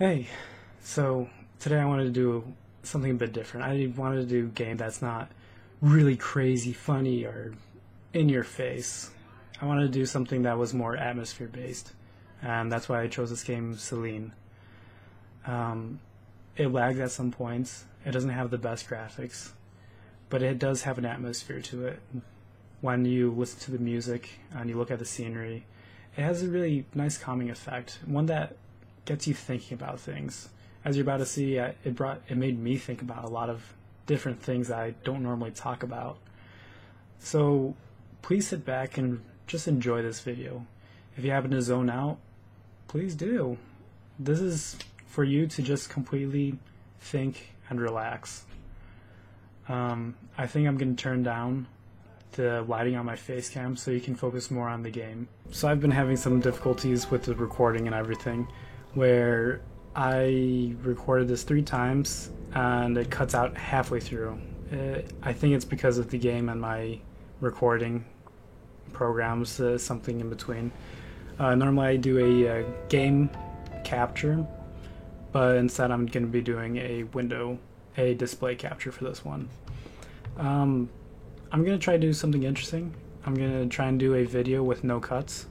Hey, so today I wanted to do something a bit different. I wanted to do a game that's not really crazy funny or in your face. I wanted to do something that was more atmosphere based, and that's why I chose this game, Celine. Um, it lags at some points. It doesn't have the best graphics, but it does have an atmosphere to it. When you listen to the music and you look at the scenery, it has a really nice calming effect. One that gets you thinking about things. As you're about to see, it made me think about a lot of different things that I don't normally talk about. So please sit back and just enjoy this video. If you happen to zone out, please do. This is for you to just completely think and relax. I think I'm going to turn down the lighting on my face cam so you can focus more on the game. So I've been having some difficulties with the recording and everything, where I recorded this 3 times and it cuts out halfway through. I think it's because of the game and my recording programs, something in between. Normally I do a game capture, but instead I'm going to be doing a display capture for this one. I'm going to try to do something interesting. I'm going to try and do a video with no cuts.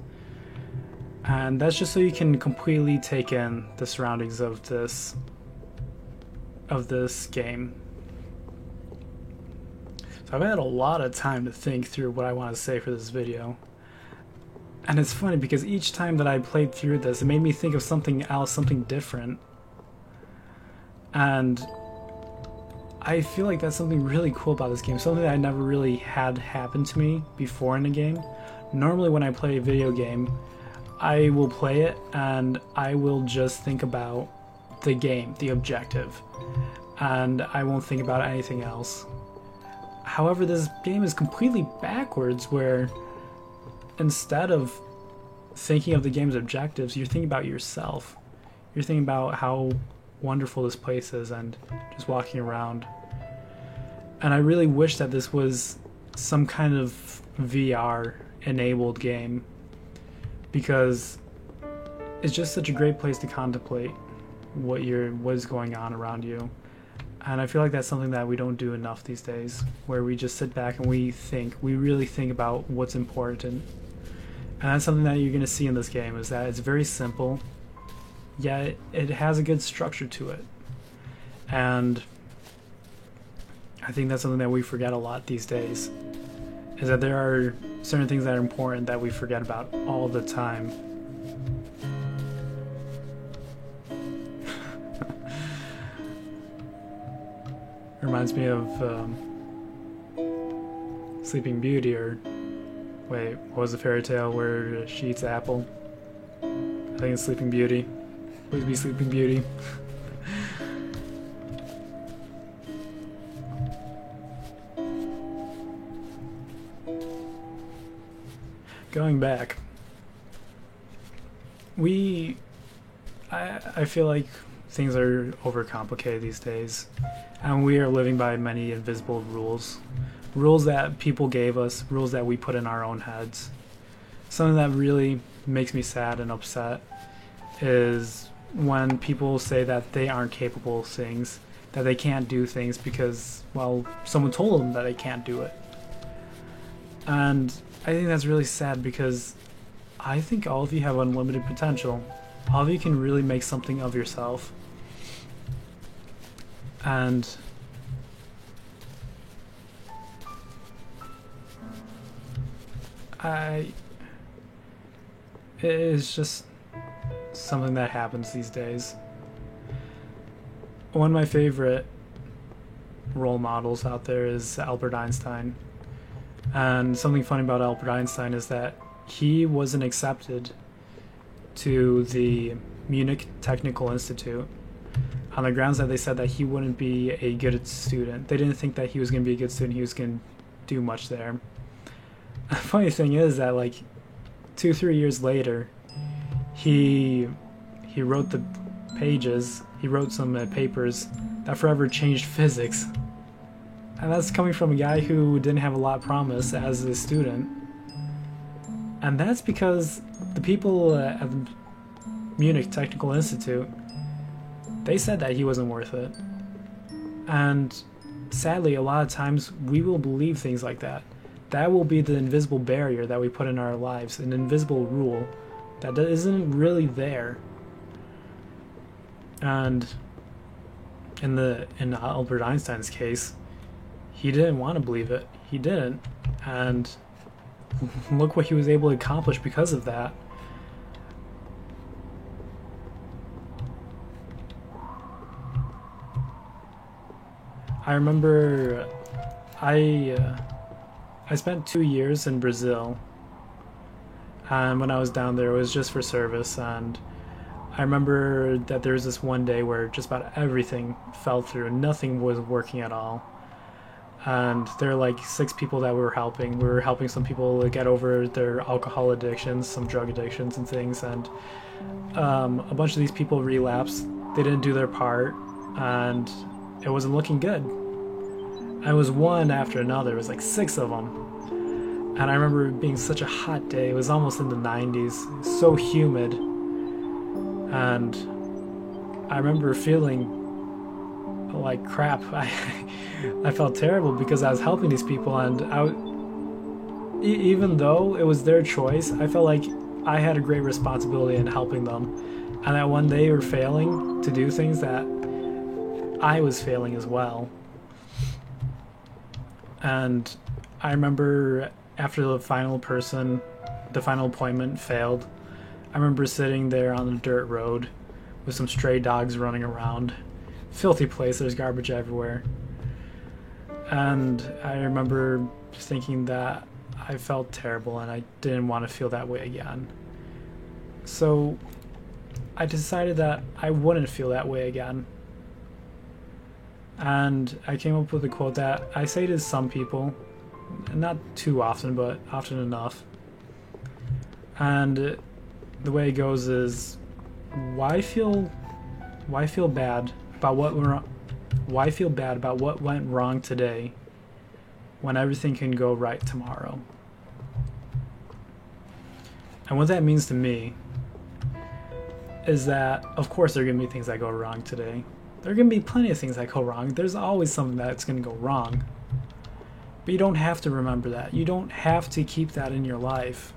And that's just so you can completely take in the surroundings of this game. So I've had a lot of time to think through what I want to say for this video. And it's funny because each time that I played through this, it made me think of something else, something different. And I feel like that's something really cool about this game, something that I never really had happen to me before in a game. Normally when I play a video game, I will play it and I will just think about the game, the objective, and I won't think about anything else. However, this game is completely backwards, where instead of thinking of the game's objectives, you're thinking about yourself. You're thinking about how wonderful this place is and just walking around. And I really wish that this was some kind of VR enabled game, because it's just such a great place to contemplate what is going on around you. And I feel like that's something that we don't do enough these days, where we just sit back and we really think about what's important. And that's something that you're going to see in this game, is that it's very simple, yet it has a good structure to it. And I think that's something that we forget a lot these days, is that there are certain things that are important that we forget about all the time. Reminds me of Sleeping Beauty, or wait, what was the fairy tale where she eats an apple? I think it's Sleeping Beauty. Please be Sleeping Beauty. Going back, I feel like things are overcomplicated these days, and we are living by many invisible rules. Rules that people gave us, rules that we put in our own heads. Something that really makes me sad and upset is when people say that they aren't capable of things, that they can't do things because, well, someone told them that they can't do it. And I think that's really sad, because I think all of you have unlimited potential. All of you can really make something of yourself. And it is just something that happens these days. One of my favorite role models out there is Albert Einstein. And something funny about Albert Einstein is that he wasn't accepted to the Munich Technical Institute on the grounds that they said that he wouldn't be a good student. They didn't think that he was going to be a good student, he was going to do much there. The funny thing is that, like, 2-3 years later, he wrote the pages, he wrote some papers that forever changed physics. And that's coming from a guy who didn't have a lot of promise as a student. And that's because the people at the Munich Technical Institute They said that he wasn't worth it. And sadly, a lot of times we will believe things like that. That will be the invisible barrier that we put in our lives, an invisible rule that isn't really there. And in Albert Einstein's case, he didn't want to believe it. He didn't. And look what he was able to accomplish because of that. I remember I spent 2 years in Brazil, and when I was down there it was just for service, and I remember that there was this one day where just about everything fell through and nothing was working at all. And there were like 6 people that we were helping. We were helping some people to get over their alcohol addictions, some drug addictions and things, and a bunch of these people relapsed. They didn't do their part, and it wasn't looking good. And it was one after another. It was like 6 of them. And I remember it being such a hot day. It was almost in the 90s. It was so humid. And I remember feeling like crap. I felt terrible because I was helping these people, and even though it was their choice, I felt like I had a great responsibility in helping them. And that one day they were failing to do things that I was failing as well. And I remember after the final appointment failed, I remember sitting there on the dirt road with some stray dogs running around. Filthy place, there's garbage everywhere. And I remember thinking that I felt terrible and I didn't want to feel that way again. So I decided that I wouldn't feel that way again. And I came up with a quote that I say to some people, not too often, but often enough. And the way it goes is, why feel bad about what went wrong today when everything can go right tomorrow? And what that means to me is that, of course, there are going to be things that go wrong today. There are going to be plenty of things that go wrong. There's always something that's going to go wrong. But you don't have to remember that. You don't have to keep that in your life.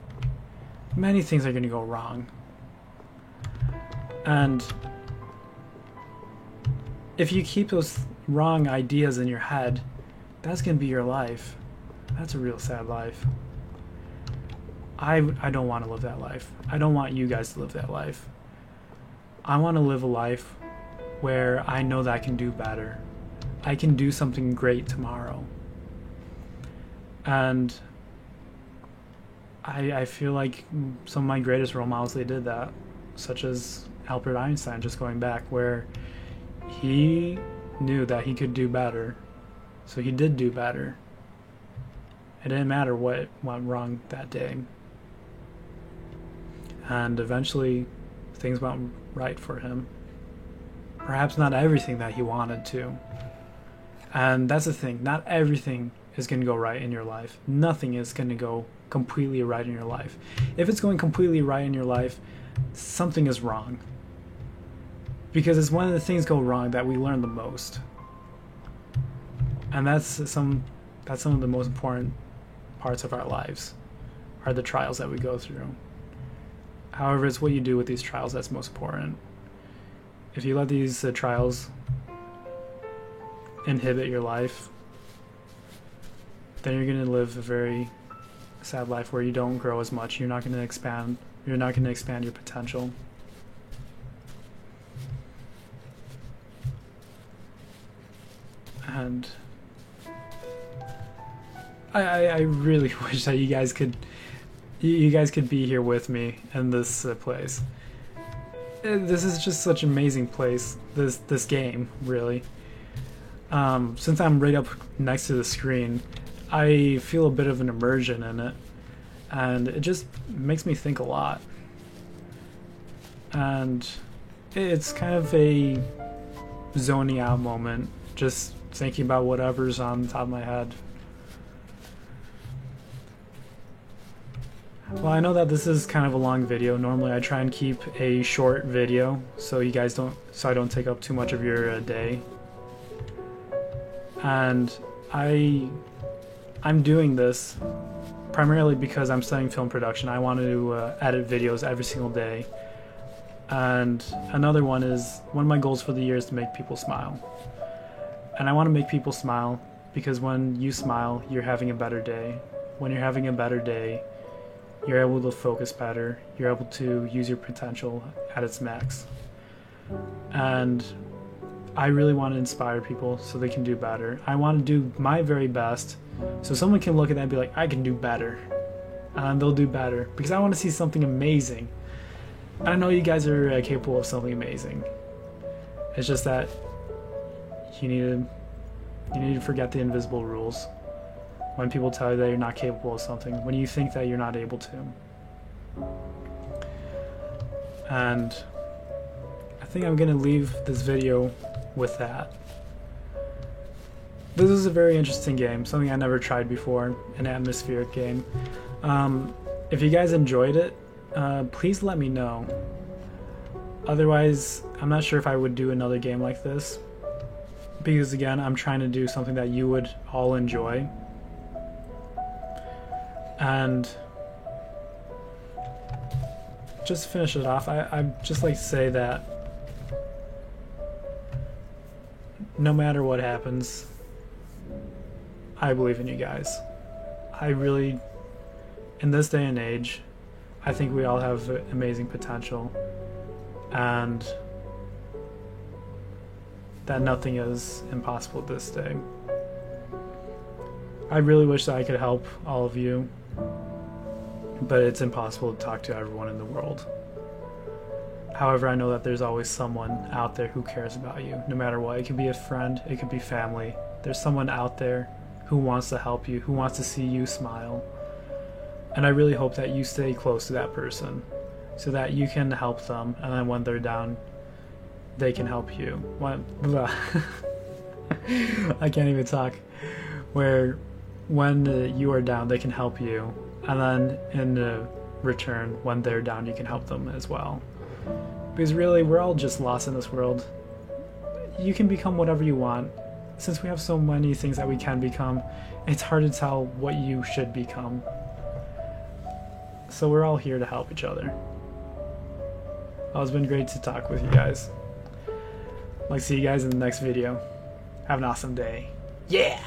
Many things are going to go wrong. And if you keep those wrong ideas in your head, that's going to be your life. That's a real sad life. I don't want to live that life. I don't want you guys to live that life. I want to live a life where I know that I can do better. I can do something great tomorrow. And I feel like some of my greatest role models, they did that, such as Albert Einstein, just going back, where he knew that he could do better, so he did do better. It didn't matter what went wrong that day. And eventually things went right for him. Perhaps not everything that he wanted to. And that's the thing, not everything is going to go right in your life. Nothing is going to go completely right in your life. If it's going completely right in your life, something is wrong. Because it's when the things go wrong that we learn the most. And that's some of the most important parts of our lives, are the trials that we go through. However, it's what you do with these trials that's most important. If you let these trials inhibit your life, then you're going to live a very sad life where you don't grow as much. You're not going to expand your potential. And I really wish that you guys could be here with me in this place. This is just such an amazing place, this game, really. Since I'm right up next to the screen, I feel a bit of an immersion in it, and it just makes me think a lot. And it's kind of a zoning out moment, just thinking about whatever's on the top of my head. Well, I know that this is kind of a long video. Normally I try and keep a short video so you guys don't, so I don't take up too much of your day. And I'm doing this primarily because I'm studying film production. I want to edit videos every single day. And another one of my goals for the year is to make people smile. And I want to make people smile because when you smile, you're having a better day. When you're having a better day, you're able to focus better. You're able to use your potential at its max. And I really want to inspire people so they can do better. I want to do my very best so someone can look at that and be like, I can do better. And they'll do better because I want to see something amazing. I know you guys are capable of something amazing. It's just that you need to forget the invisible rules. When people tell you that you're not capable of something, when you think that you're not able to. And I think I'm gonna leave this video with that. This is a very interesting game, something I never tried before, an atmospheric game. If you guys enjoyed it, please let me know. Otherwise, I'm not sure if I would do another game like this. Because again, I'm trying to do something that you would all enjoy. And just to finish it off, I'd just like to say that no matter what happens, I believe in you guys. I really, in this day and age, I think we all have amazing potential, and that nothing is impossible this day. I really wish that I could help all of you, but it's impossible to talk to everyone in the world. However, I know that there's always someone out there who cares about you, no matter what. It could be a friend, it could be family. There's someone out there who wants to help you, who wants to see you smile. And I really hope that you stay close to that person so that you can help them, and then when they're down, they can help you. I can't even talk. When you are down, they can help you, and then in return, when they're down, you can help them as well. Because really, we're all just lost in this world. You can become whatever you want. Since we have so many things that we can become, it's hard to tell what you should become. So we're all here to help each other. Well, it's been great to talk with you guys. I'd like to see you guys in the next video. Have an awesome day. Yeah!